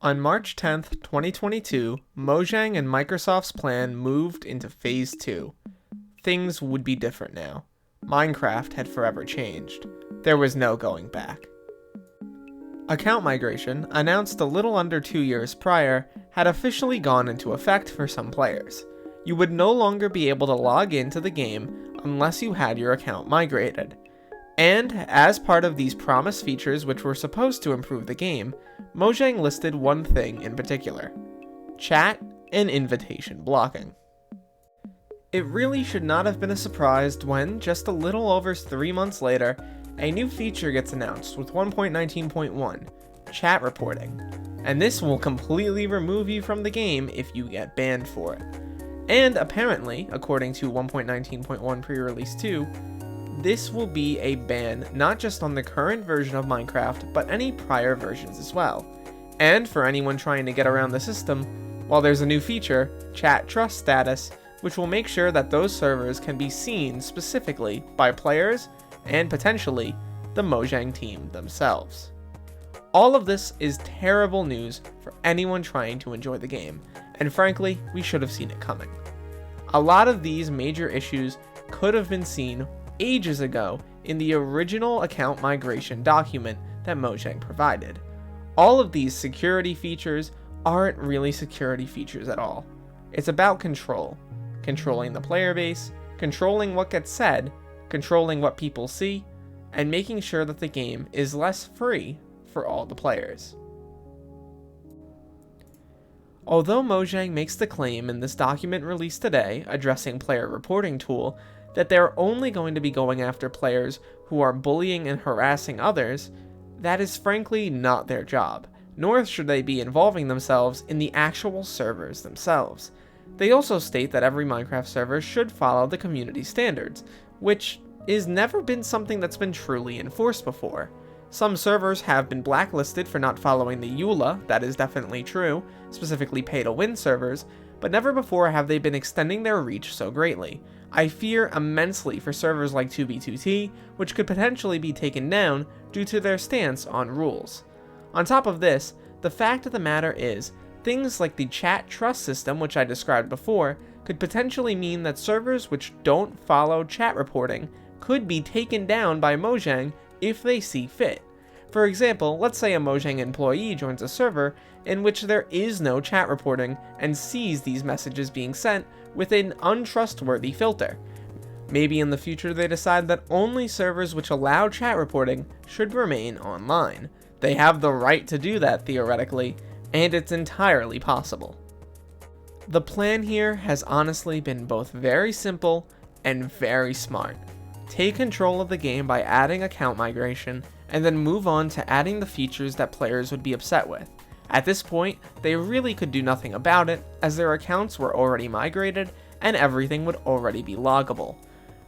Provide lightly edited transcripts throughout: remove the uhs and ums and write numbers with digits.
On March 10th, 2022, Mojang and Microsoft's plan moved into Phase 2. Things would be different now. Minecraft had forever changed. There was no going back. Account migration, announced a little under 2 years prior, had officially gone into effect for some players. You would no longer be able to log into the game unless you had your account migrated. And, as part of these promised features which were supposed to improve the game, Mojang listed one thing in particular: chat and invitation blocking. It really should not have been a surprise when, just a little over 3 months later, a new feature gets announced with 1.19.1, chat reporting, and this will completely remove you from the game if you get banned for it. And apparently, according to 1.19.1 pre-release 2, this will be a ban not just on the current version of Minecraft, but any prior versions as well. And for anyone trying to get around the system, well, there's a new feature, Chat Trust Status, which will make sure that those servers can be seen specifically by players and potentially the Mojang team themselves. All of this is terrible news for anyone trying to enjoy the game, and frankly, we should have seen it coming. A lot of these major issues could have been seen ages ago in the original account migration document that Mojang provided. All of these security features aren't really security features at all. It's about control. Controlling the player base, controlling what gets said, controlling what people see, and making sure that the game is less free for all the players. Although Mojang makes the claim in this document released today, addressing player reporting tool, that they're only going to be going after players who are bullying and harassing others, that is frankly not their job, nor should they be involving themselves in the actual servers themselves. They also state that every Minecraft server should follow the community standards, which is never been something that's been truly enforced before. Some servers have been blacklisted for not following the EULA, that is definitely true, specifically pay-to-win servers, but never before have they been extending their reach so greatly. I fear immensely for servers like 2b2t, which could potentially be taken down due to their stance on rules. On top of this, the fact of the matter is, things like the chat trust system, which I described before, could potentially mean that servers which don't follow chat reporting could be taken down by Mojang if they see fit. For example, let's say a Mojang employee joins a server in which there is no chat reporting and sees these messages being sent with an untrustworthy filter. Maybe in the future they decide that only servers which allow chat reporting should remain online. They have the right to do that theoretically, and it's entirely possible. The plan here has honestly been both very simple and very smart. Take control of the game by adding account migration, and then move on to adding the features that players would be upset with. At this point, they really could do nothing about it, as their accounts were already migrated and everything would already be loggable.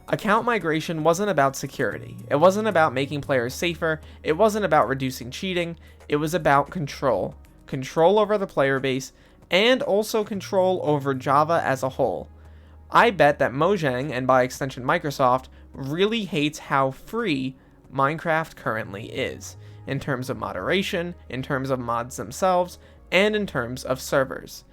Account migration wasn't about security, it wasn't about making players safer, it wasn't about reducing cheating, it was about control. Control over the player base, and also control over Java as a whole. I bet that Mojang, and by extension Microsoft, really hates how free Minecraft currently is, in terms of moderation, in terms of mods themselves, and in terms of servers.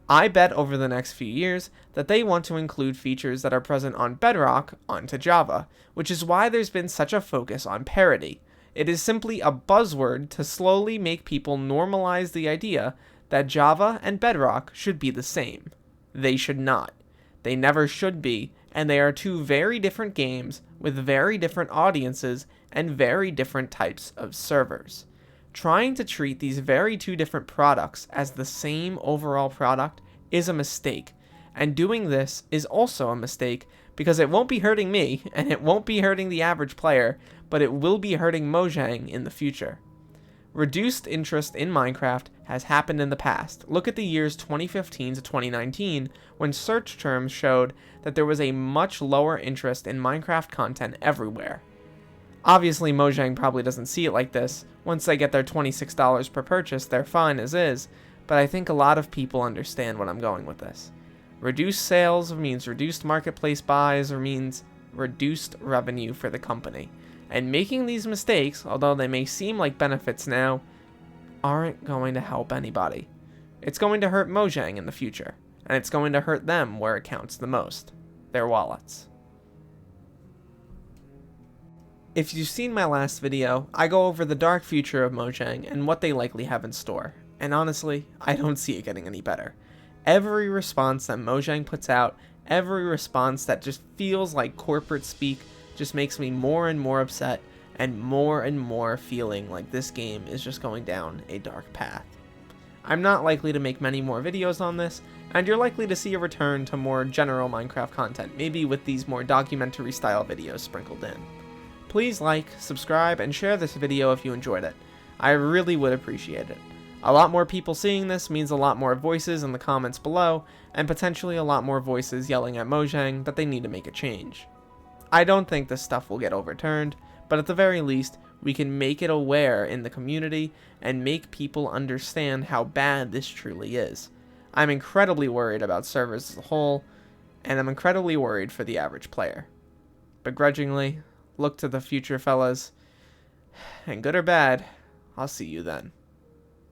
I bet over the next few years that they want to include features that are present on Bedrock onto Java, which is why there's been such a focus on parity. It is simply a buzzword to slowly make people normalize the idea that Java and Bedrock should be the same. They should not. They never should be, and they are two very different games with very different audiences and very different types of servers. Trying to treat these very two different products as the same overall product is a mistake, and doing this is also a mistake because it won't be hurting me, and it won't be hurting the average player, but it will be hurting Mojang in the future. Reduced interest in Minecraft has happened in the past. Look at the years 2015 to 2019, when search terms showed that there was a much lower interest in Minecraft content everywhere. Obviously, Mojang probably doesn't see it like this. Once they get their $26 per purchase, they're fine as is, but I think a lot of people understand what I'm going with this. Reduced sales means reduced marketplace buys or means reduced revenue for the company. And making these mistakes, although they may seem like benefits now, aren't going to help anybody. It's going to hurt Mojang in the future, and it's going to hurt them where it counts the most, their wallets. If you've seen my last video, I go over the dark future of Mojang and what they likely have in store, and honestly, I don't see it getting any better. Every response that Mojang puts out, every response that just feels like corporate speak, just makes me more and more upset and more feeling like this game is just going down a dark path. I'm not likely to make many more videos on this, and you're likely to see a return to more general Minecraft content, maybe with these more documentary style videos sprinkled in. Please like, subscribe, and share this video if you enjoyed it. I really would appreciate it. A lot more people seeing this means a lot more voices in the comments below, and potentially a lot more voices yelling at Mojang that they need to make a change. I don't think this stuff will get overturned, but at the very least, we can make it aware in the community and make people understand how bad this truly is. I'm incredibly worried about servers as a whole, and I'm incredibly worried for the average player. Begrudgingly, look to the future, fellas, and good or bad, I'll see you then.